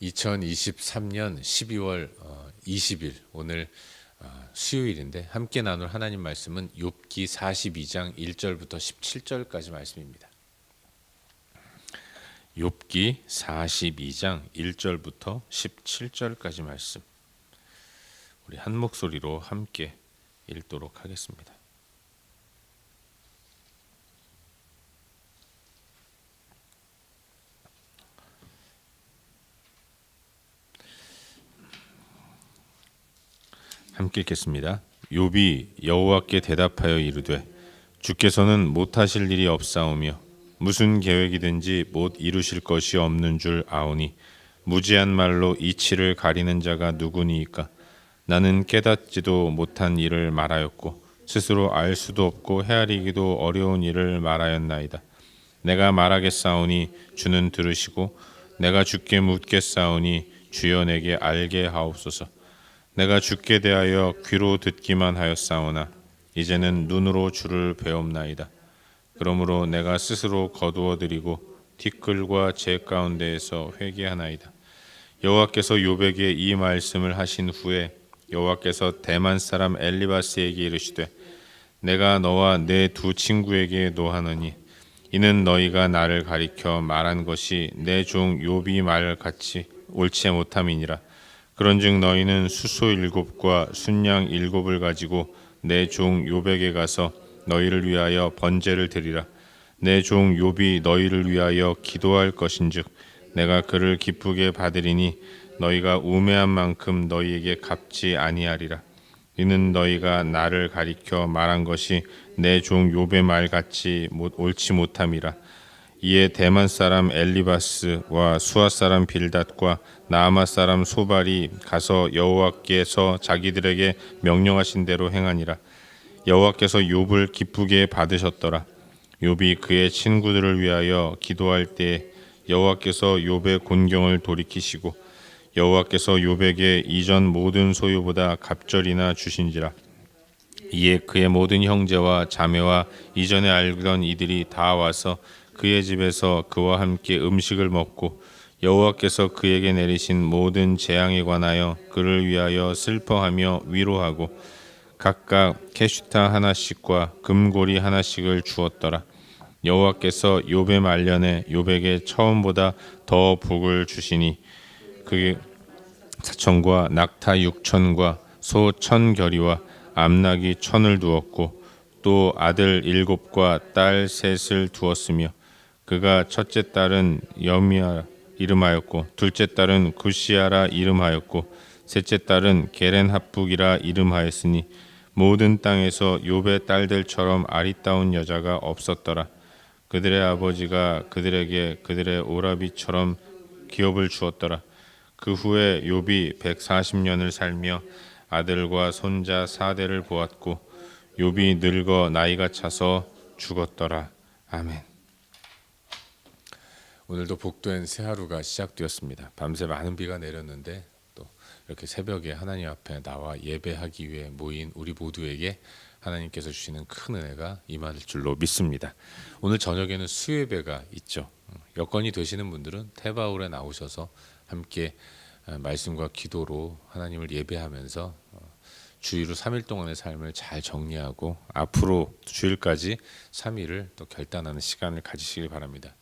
2023년 12월 20일 오늘 수요일인데 함께 나눌 하나님 말씀은 욥기 42장 1절부터 17절까지 말씀입니다. 욥기 42장 1절부터 17절까지 말씀, 우리 한 목소리로 함께 읽도록 하겠습니다. 함께 읽겠습니다. 욥이 여호와께 대답하여 이르되 주께서는 못하실 일이 없사오며 무슨 계획이든지 못 이루실 것이 없는 줄 아오니 무지한 말로 이치를 가리는 자가 누구니이까. 나는 깨닫지도 못한 일을 말하였고 스스로 알 수도 없고 헤아리기도 어려운 일을 말하였나이다. 내가 말하겠사오니 주는 들으시고 내가 주께 묻겠사오니 주여 내게 알게 하옵소서. 내가 주께 대하여 귀로 듣기만 하였사오나 이제는 눈으로 주를 배옵나이다. 그러므로 내가 스스로 거두어 드리고 티끌과 재 가운데에서 회개하나이다. 여호와께서 욥에게 이 말씀을 하신 후에 여호와께서 대만 사람 엘리바스에게 이르시되 내가 너와 내 두 친구에게 노하노니 이는 너희가 나를 가리켜 말한 것이 내 종 욥이 말같이 옳지 못함이니라. 그런즉 너희는 수소 7과 순양 7을 가지고 내 종 욥에게 가서 너희를 위하여 번제를 드리라. 내 종 욥이 너희를 위하여 기도할 것인즉 내가 그를 기쁘게 받으리니 너희가 우매한 만큼 너희에게 갚지 아니하리라. 이는 너희가 나를 가리켜 말한 것이 내 종 욥의 말같이 옳지 못함이라. 이에 대만 사람 엘리바스와 수아 사람 빌닷과 나아마 사람 소발이 가서 여호와께서 자기들에게 명령하신 대로 행하니라. 여호와께서 욥을 기쁘게 받으셨더라. 욥이 그의 친구들을 위하여 기도할 때 여호와께서 욥의 곤경을 돌이키시고 여호와께서 욥에게 이전 모든 소유보다 갑절이나 주신지라. 이에 그의 모든 형제와 자매와 이전에 알던 이들이 다 와서 그의 집에서 그와 함께 음식을 먹고 여호와께서 그에게 내리신 모든 재앙에 관하여 그를 위하여 슬퍼하며 위로하고 각각 캐슈타 하나씩과 금고리 하나씩을 주었더라. 여호와께서 욥의 말년에 욥에게 처음보다 더 복을 주시니 그의 사천과 낙타 6천과 소 1,000결이와 암낙이 1,000을 두었고 또 아들 7과 딸 3을 두었으며 그가 첫째 딸은 여미아 이름하였고 둘째 딸은 구시아라 이름하였고 셋째 딸은 게렌합북이라 이름하였으니 모든 땅에서 욥의 딸들처럼 아리따운 여자가 없었더라. 그들의 아버지가 그들에게 그들의 오라비처럼 기업을 주었더라. 그 후에 욥이 140년을 살며 아들과 손자 4대를 보았고 욥이 늙어 나이가 차서 죽었더라. 아멘. 오늘도 복된 새 하루가 시작되었습니다. 밤새 많은 비가 내렸는데 또 이렇게 새벽에 하나님 앞에 나와 예배하기 위해 모인 우리 모두에게 하나님께서 주시는 큰 은혜가 임할 줄로 믿습니다. 오늘 저녁에는 수요예배가 있죠. 여건이 되시는 분들은 태바울에 나오셔서 함께 말씀과 기도로 하나님을 예배하면서 주일로 3일 동안의 삶을 잘 정리하고 앞으로 주일까지 3일을 또 결단하는 시간을 가지시길 바랍니다.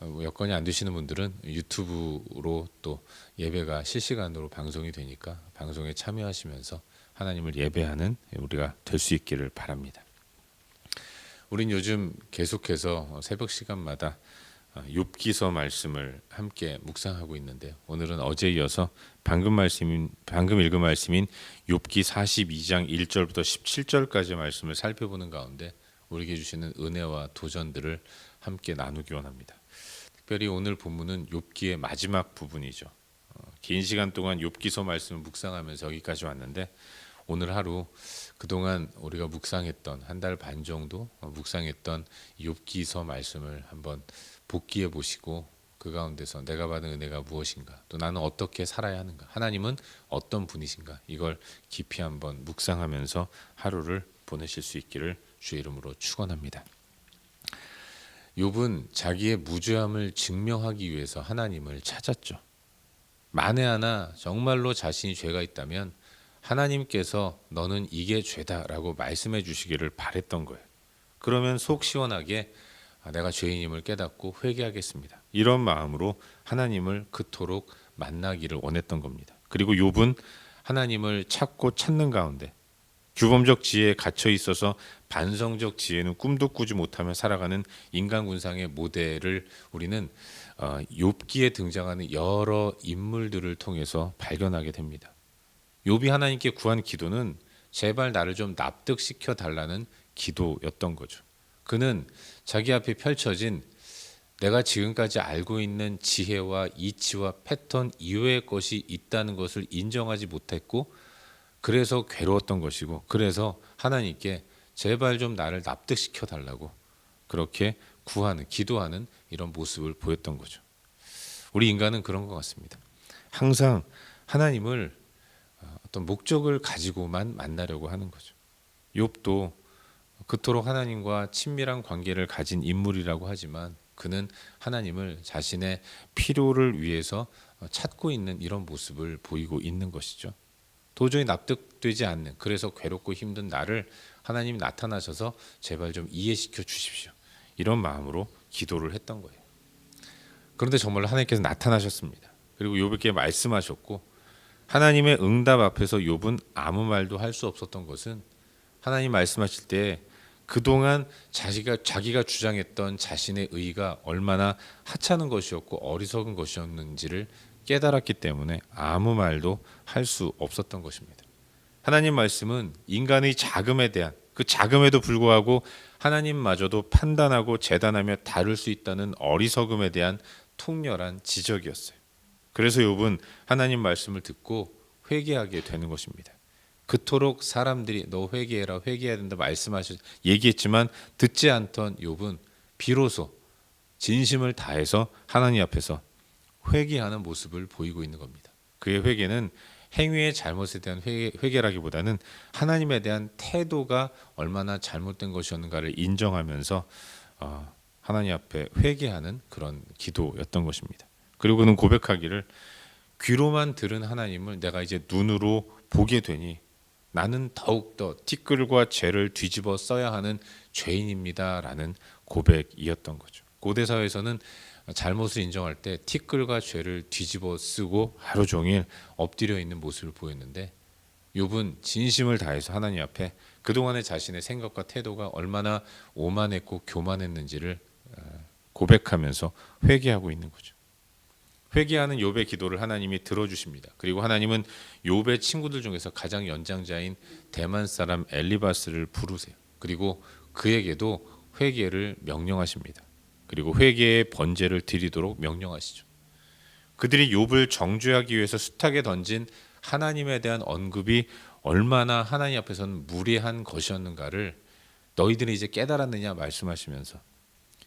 여건이 안 되시는 분들은 유튜브로 또 예배가 실시간으로 방송이 되니까 방송에 참여하시면서 하나님을 예배하는 우리가 될 수 있기를 바랍니다. 우린 요즘 계속해서 새벽 시간마다 욥기서 말씀을 함께 묵상하고 있는데요. 오늘은 어제 이어서 방금 읽은 말씀인 욥기 42장 1절부터 17절까지 말씀을 살펴보는 가운데 우리에게 주시는 은혜와 도전들을 함께 나누기 원합니다. 특별히 오늘 본문은 욥기의 마지막 부분이죠. 긴 시간 동안 욥기서 말씀을 묵상하면서 여기까지 왔는데 오늘 하루 그동안 우리가 묵상했던 한 달 반 정도 묵상했던 욥기서 말씀을 한번 복기해 보시고 그 가운데서 내가 받은 은혜가 무엇인가, 또 나는 어떻게 살아야 하는가, 하나님은 어떤 분이신가, 이걸 깊이 한번 묵상하면서 하루를 보내실 수 있기를 주의 이름으로 축원합니다. 욥은 자기의 무죄함을 증명하기 위해서 하나님을 찾았죠. 만에 하나 정말로 자신이 죄가 있다면 하나님께서 너는 이게 죄다라고 말씀해 주시기를 바랬던 거예요. 그러면 속 시원하게 내가 죄인임을 깨닫고 회개하겠습니다. 이런 마음으로 하나님을 그토록 만나기를 원했던 겁니다. 그리고 욥은 하나님을 찾고 찾는 가운데 규범적 지혜에 갇혀 있어서 반성적 지혜는 꿈도 꾸지 못하며 살아가는 인간 군상의 모델을 우리는 욥기에 등장하는 여러 인물들을 통해서 발견하게 됩니다. 욥이 하나님께 구한 기도는 제발 나를 좀 납득시켜 달라는 기도였던 거죠. 그는 자기 앞에 펼쳐진 내가 지금까지 알고 있는 지혜와 이치와 패턴 이외의 것이 있다는 것을 인정하지 못했고 그래서 괴로웠던 것이고 그래서 하나님께 제발 좀 나를 납득시켜 달라고 그렇게 구하는 기도하는 이런 모습을 보였던 거죠. 우리 인간은 그런 것 같습니다. 항상 하나님을 어떤 목적을 가지고만 만나려고 하는 거죠. 욥도 그토록 하나님과 친밀한 관계를 가진 인물이라고 하지만 그는 하나님을 자신의 필요를 위해서 찾고 있는 이런 모습을 보이고 있는 것이죠. 도저히 납득되지 않는 그래서 괴롭고 힘든 나를 하나님이 나타나셔서 제발 좀 이해시켜 주십시오. 이런 마음으로 기도를 했던 거예요. 그런데 정말로 하나님께서 나타나셨습니다. 그리고 욥에게 말씀하셨고 하나님의 응답 앞에서 욥은 아무 말도 할 수 없었던 것은 하나님 말씀하실 때 그동안 자기가 주장했던 자신의 의가 얼마나 하찮은 것이었고 어리석은 것이었는지를 깨달았기 때문에 아무 말도 할 수 없었던 것입니다. 하나님 말씀은 인간의 자금에 대한 그 자금에도 불구하고 하나님마저도 판단하고 재단하며 다룰 수 있다는 어리석음에 대한 통렬한 지적이었어요. 그래서 욥은 하나님 말씀을 듣고 회개하게 되는 것입니다. 그토록 사람들이 너 회개해라 회개해야 된다 얘기했지만 듣지 않던 욥은 비로소 진심을 다해서 하나님 앞에서 회개하는 모습을 보이고 있는 겁니다. 그의 회개는 행위의 잘못에 대한 회개라기보다는 하나님에 대한 태도가 얼마나 잘못된 것이었는가를 인정하면서 하나님 앞에 회개하는 그런 기도였던 것입니다. 그리고 그는 고백하기를 귀로만 들은 하나님을 내가 이제 눈으로 보게 되니 나는 더욱더 티끌과 죄를 뒤집어 써야 하는 죄인입니다라는 고백이었던 거죠. 고대 사회에서는 잘못을 인정할 때 티끌과 죄를 뒤집어 쓰고 하루 종일 엎드려 있는 모습을 보였는데 욥은 진심을 다해서 하나님 앞에 그동안의 자신의 생각과 태도가 얼마나 오만했고 교만했는지를 고백하면서 회개하고 있는 거죠. 회개하는 욥의 기도를 하나님이 들어주십니다. 그리고 하나님은 욥의 친구들 중에서 가장 연장자인 대만 사람 엘리바스를 부르세요. 그리고 그에게도 회개를 명령하십니다. 그리고 회개의 번제를 드리도록 명령하시죠. 그들이 욥을 정죄하기 위해서 숱하게 던진 하나님에 대한 언급이 얼마나 하나님 앞에서는 무례한 것이었는가를 너희들이 이제 깨달았느냐 말씀하시면서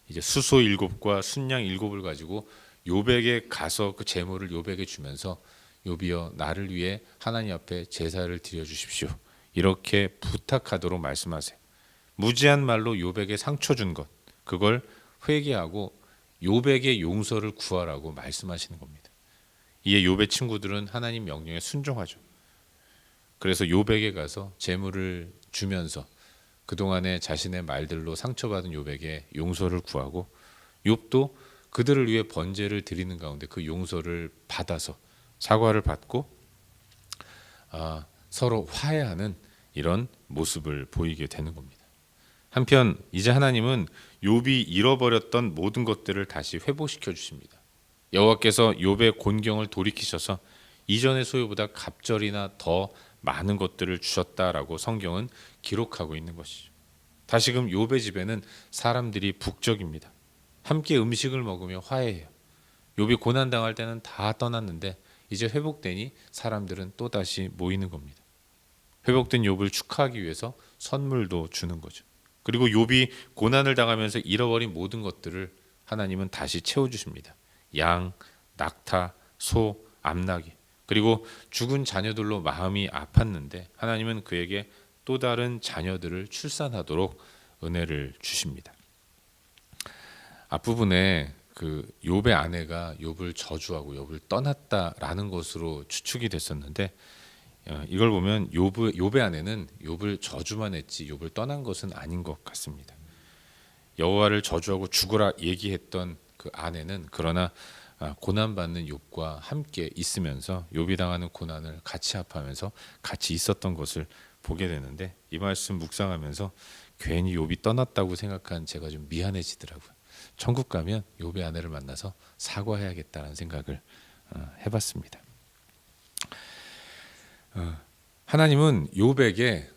이제 수소 7과 순양 7을 가지고 욥에게 가서 그 제물을 욥에게 주면서 욥이여 나를 위해 하나님 앞에 제사를 드려 주십시오. 이렇게 부탁하도록 말씀하세요. 무지한 말로 욥에게 상처 준 것 그걸 회개하고 욥에게 용서를 구하라고 말씀하시는 겁니다. 이에 욥의 친구들은 하나님 명령에 순종하죠. 그래서 욥에게 가서 제물을 주면서 그동안에 자신의 말들로 상처받은 욥에게 용서를 구하고 욥도 그들을 위해 번제를 드리는 가운데 그 용서를 받아서 사과를 받고 서로 화해하는 이런 모습을 보이게 되는 겁니다. 한편 이제 하나님은 욥이 잃어버렸던 모든 것들을 다시 회복시켜 주십니다. 여호와께서 욥의 곤경을 돌이키셔서 이전의 소유보다 갑절이나 더 많은 것들을 주셨다라고 성경은 기록하고 있는 것이죠. 다시금 욥의 집에는 사람들이 북적입니다. 함께 음식을 먹으며 화해해요. 욥이 고난 당할 때는 다 떠났는데 이제 회복되니 사람들은 또다시 모이는 겁니다. 회복된 욥을 축하하기 위해서 선물도 주는 거죠. 그리고 욥이 고난을 당하면서 잃어버린 모든 것들을 하나님은 다시 채워주십니다. 양, 낙타, 소, 암나귀 그리고 죽은 자녀들로 마음이 아팠는데 하나님은 그에게 또 다른 자녀들을 출산하도록 은혜를 주십니다. 앞부분에 그 욥의 아내가 욥을 저주하고 욥을 떠났다라는 것으로 추측이 됐었는데 이걸 보면 욥의 아내는 욥을 저주만 했지 욥을 떠난 것은 아닌 것 같습니다. 여호와를 저주하고 죽으라 얘기했던 그 아내는 그러나 고난받는 욥과 함께 있으면서 욥이 당하는 고난을 같이 합하면서 같이 있었던 것을 보게 되는데 이 말씀 묵상하면서 괜히 욥이 떠났다고 생각한 제가 좀 미안해지더라고요. 천국 가면 욥의 아내를 만나서 사과해야겠다는 생각을 해봤습니다. 하나님은 욥에게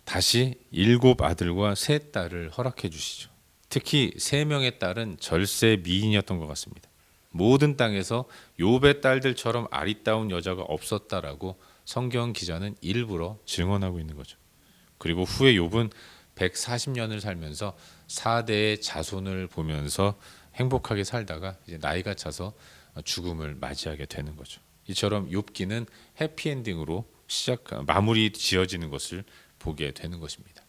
다시 7 아들과 3 딸을 허락해 주시죠. 특히 3명의 딸은 절세 미인이었던 것 같습니다. 모든 땅에서 욥의 딸들처럼 아리따운 여자가 없었다라고 성경 기자는 일부러 증언하고 있는 거죠. 그리고 후에 욥은 140년을 살면서 4대의 자손을 보면서 행복하게 살다가 이제 나이가 차서 죽음을 맞이하게 되는 거죠. 이처럼 욥기는 해피엔딩으로 마무리 지어지는 것을 보게 되는 것입니다.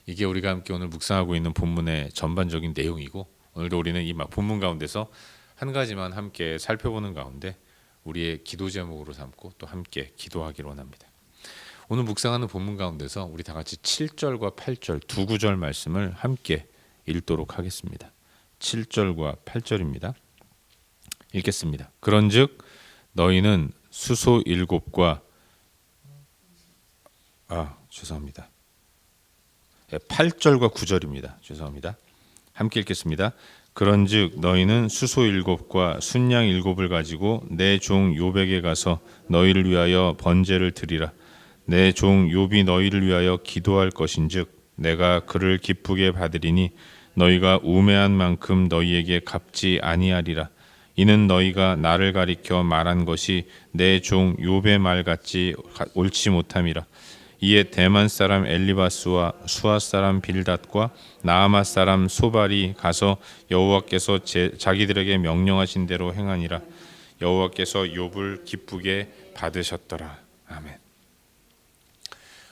이게 우리가 함께 오늘 묵상하고 있는 본문의 전반적인 내용이고 오늘도 우리는 이 본문 가운데서 한 가지만 함께 살펴보는 가운데 우리의 기도 제목으로 삼고 또 함께 기도하기로 원합니다. 오늘 묵상하는 본문 가운데서 우리 다 같이 7절과 8절 두 구절 말씀을 함께 읽도록 하겠습니다. 7절과 8절입니다. 읽겠습니다. 그런즉 너희는 수소 7과 죄송합니다. 8절과 9절입니다. 죄송합니다. 함께 읽겠습니다. 그런즉 너희는 수소 7과 순양 7을 가지고 내 종 욥에게 가서 너희를 위하여 번제를 드리라. 내 종 욥이 너희를 위하여 기도할 것인즉 내가 그를 기쁘게 받으리니 너희가 우매한 만큼 너희에게 갚지 아니하리라. 이는 너희가 나를 가리켜 말한 것이 내 종 욥의 말 같이 옳지 못함이라. 이에 대만 사람 엘리바스와 수아 사람 빌닷과 나아마 사람 소발이 가서 여호와께서 자기들에게 명령하신 대로 행하니라. 여호와께서 욥을 기쁘게 받으셨더라. 아멘.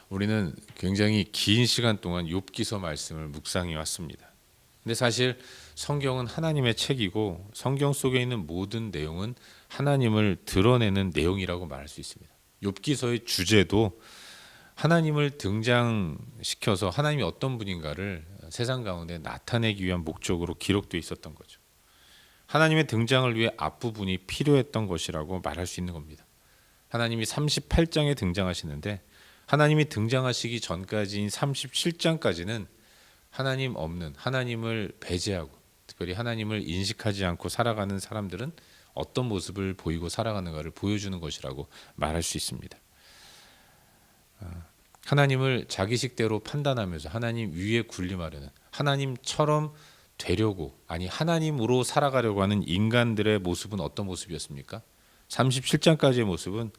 우리는 굉장히 긴 시간 동안 욥기서 말씀을 묵상해 왔습니다. 근데 사실 성경은 하나님의 책이고 성경 속에 있는 모든 내용은 하나님을 드러내는 내용이라고 말할 수 있습니다. 욥기서의 주제도 하나님을 등장시켜서 하나님이 어떤 분인가를 세상 가운데 나타내기 위한 목적으로 기록되어 있었던 거죠. 하나님의 등장을 위해 앞부분이 필요했던 것이라고 말할 수 있는 겁니다. 하나님이 38장에 등장하시는데 하나님이 등장하시기 전까지인 37장까지는 하나님 없는, 하나님을 배제하고 특별히 하나님을 인식하지 않고 살아가는 사람들은 어떤 모습을 보이고 살아가는가를 보여주는 것이라고 말할 수 있습니다. 하나님을 자기식대로 판단하면서 하나님 위에 군림하려는, 하나님처럼 되려고, 아니 하나님으로 살아가려고 하는 인간들의 모습은 어떤 모습이었습니까? 37장까지의 모습은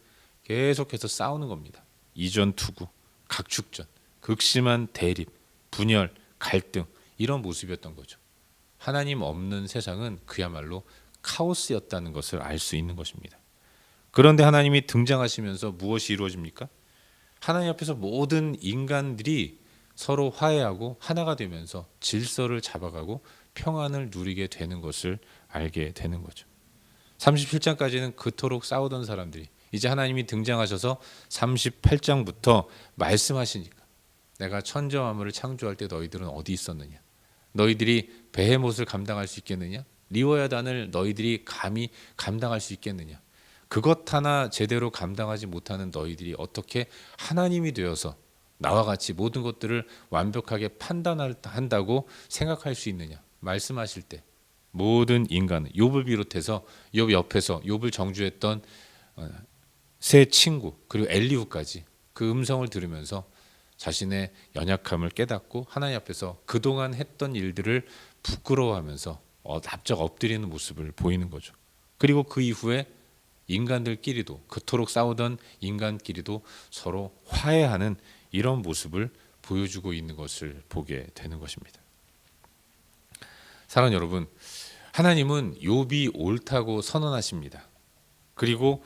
계속해서 싸우는 겁니다. 이전 투구, 각축전, 극심한 대립, 분열, 갈등, 이런 모습이었던 거죠. 하나님 없는 세상은 그야말로 카오스였다는 것을 알 수 있는 것입니다. 그런데 하나님이 등장하시면서 무엇이 이루어집니까? 하나님 앞에서 모든 인간들이 서로 화해하고 하나가 되면서 질서를 잡아가고 평안을 누리게 되는 것을 알게 되는 거죠. 37장까지는 그토록 싸우던 사람들이 이제 하나님이 등장하셔서 38장부터 말씀하시니까 내가 천지와 만물을 창조할 때 너희들은 어디 있었느냐? 너희들이 베헤못을 감당할 수 있겠느냐? 리워야단을 너희들이 감히 감당할 수 있겠느냐? 그것 하나 제대로 감당하지 못하는 너희들이 어떻게 하나님이 되어서 나와 같이 모든 것들을 완벽하게 판단한다고 생각할 수 있느냐? 말씀하실 때 모든 인간은 욥을 비롯해서 욥 옆에서 욥을 정죄했던 세 친구 그리고 엘리후까지 그 음성을 들으면서 자신의 연약함을 깨닫고 하나님 앞에서 그동안 했던 일들을 부끄러워하면서 납작 엎드리는 모습을 보이는 거죠. 그리고 그 이후에 인간들끼리도 그토록 싸우던 인간끼리도 서로 화해하는 이런 모습을 보여주고 있는 것을 보게 되는 것입니다. 사랑하는 여러분, 하나님은 욥이 옳다고 선언하십니다. 그리고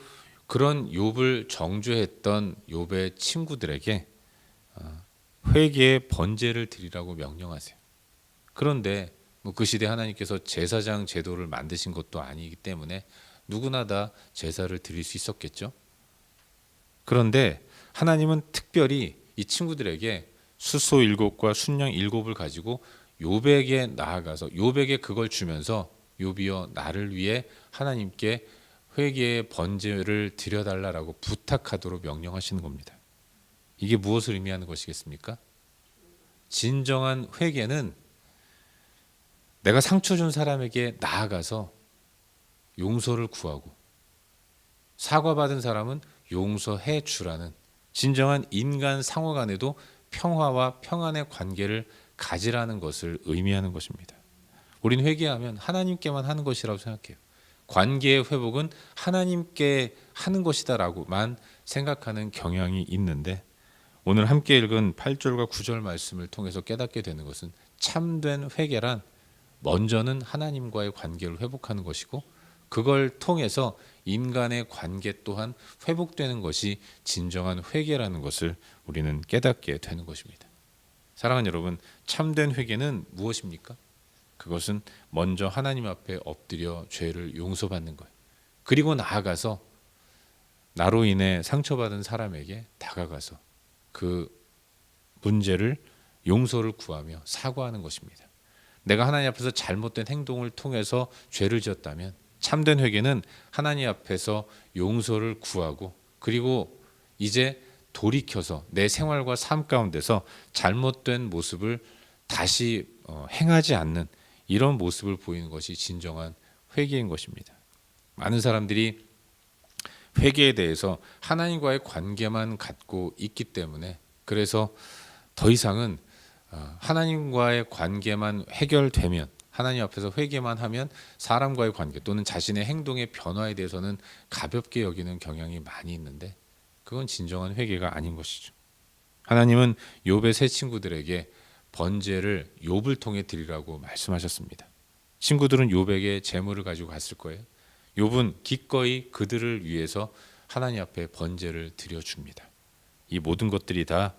그런 욥을 정죄했던 욥의 친구들에게 회개의 번제를 드리라고 명령하세요. 그런데 그 시대 하나님께서 제사장 제도를 만드신 것도 아니기 때문에 누구나 다 제사를 드릴 수 있었겠죠. 그런데 하나님은 특별히 이 친구들에게 숫소 7과 순양 7을 가지고 욥에게 나아가서 욥에게 그걸 주면서 욥이여 나를 위해 하나님께 회개의 번제를 드려달라고 부탁하도록 명령하시는 겁니다. 이게 무엇을 의미하는 것이겠습니까? 진정한 회개는 내가 상처 준 사람에게 나아가서 용서를 구하고 사과받은 사람은 용서해 주라는 진정한 인간 상호 간에도 평화와 평안의 관계를 가지라는 것을 의미하는 것입니다. 우린 회개하면 하나님께만 하는 것이라고 생각해요. 관계의 회복은 하나님께 하는 것이다라고만 생각하는 경향이 있는데 오늘 함께 읽은 8절과 9절 말씀을 통해서 깨닫게 되는 것은 참된 회개란 먼저는 하나님과의 관계를 회복하는 것이고 그걸 통해서 인간의 관계 또한 회복되는 것이 진정한 회개라는 것을 우리는 깨닫게 되는 것입니다. 사랑하는 여러분, 참된 회개는 무엇입니까? 그것은 먼저 하나님 앞에 엎드려 죄를 용서받는 거예요. 그리고 나아가서 나로 인해 상처받은 사람에게 다가가서 그 문제를 용서를 구하며 사과하는 것입니다. 내가 하나님 앞에서 잘못된 행동을 통해서 죄를 지었다면 참된 회개는 하나님 앞에서 용서를 구하고 그리고 이제 돌이켜서 내 생활과 삶 가운데서 잘못된 모습을 다시 행하지 않는 이런 모습을 보이는 것이 진정한 회개인 것입니다. 많은 사람들이 회개에 대해서 하나님과의 관계만 갖고 있기 때문에 그래서 더 이상은 하나님과의 관계만 해결되면 하나님 앞에서 회개만 하면 사람과의 관계 또는 자신의 행동의 변화에 대해서는 가볍게 여기는 경향이 많이 있는데 그건 진정한 회개가 아닌 것이죠. 하나님은 욥의 세 친구들에게 번제를 욥을 통해 드리라고 말씀하셨습니다. 친구들은 욥에게 재물을 가지고 갔을 거예요. 욥은 기꺼이 그들을 위해서 하나님 앞에 번제를 드려줍니다. 이 모든 것들이 다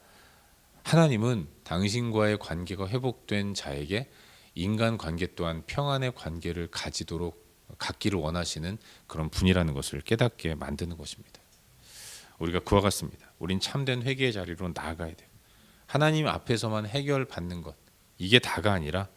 하나님은 당신과의 관계가 회복된 자에게 인간 관계 또한 평안의 관계를 갖기를 원하시는 그런 분이라는 것을 깨닫게 만드는 것입니다. 우리가 그와 같습니다. 우린 참된 회개의 자리로 나아가야 돼요. 하나님 앞에서만 해결받는 것 이게 다가 아니라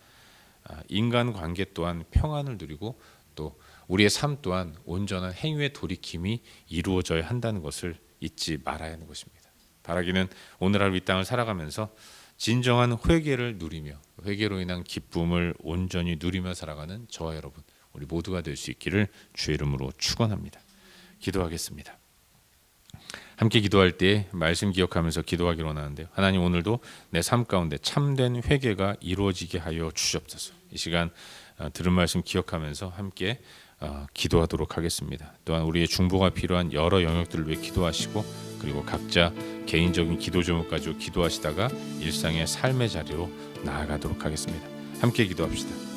인간 관계 또한 평안을 누리고 또 우리의 삶 또한 온전한 행위의 돌이킴이 이루어져야 한다는 것을 잊지 말아야 하는 것입니다. 바라기는 오늘 하루 이 땅을 살아가면서 진정한 회개를 누리며 회개로 인한 기쁨을 온전히 누리며 살아가는 저와 여러분 우리 모두가 될 수 있기를 주의 이름으로 축원합니다. 기도하겠습니다. 함께 기도할 때 말씀 기억하면서 기도하기로 원하는데요. 하나님 오늘도 내 삶 가운데 참된 회개가 이루어지게 하여 주시옵소서. 이 시간 들은 말씀 기억하면서 함께 기도하도록 하겠습니다. 또한 우리의 중보가 필요한 여러 영역들을 위해 기도하시고 그리고 각자 개인적인 기도 제목 가지고 기도하시다가 일상의 삶의 자리로 나아가도록 하겠습니다. 함께 기도합시다.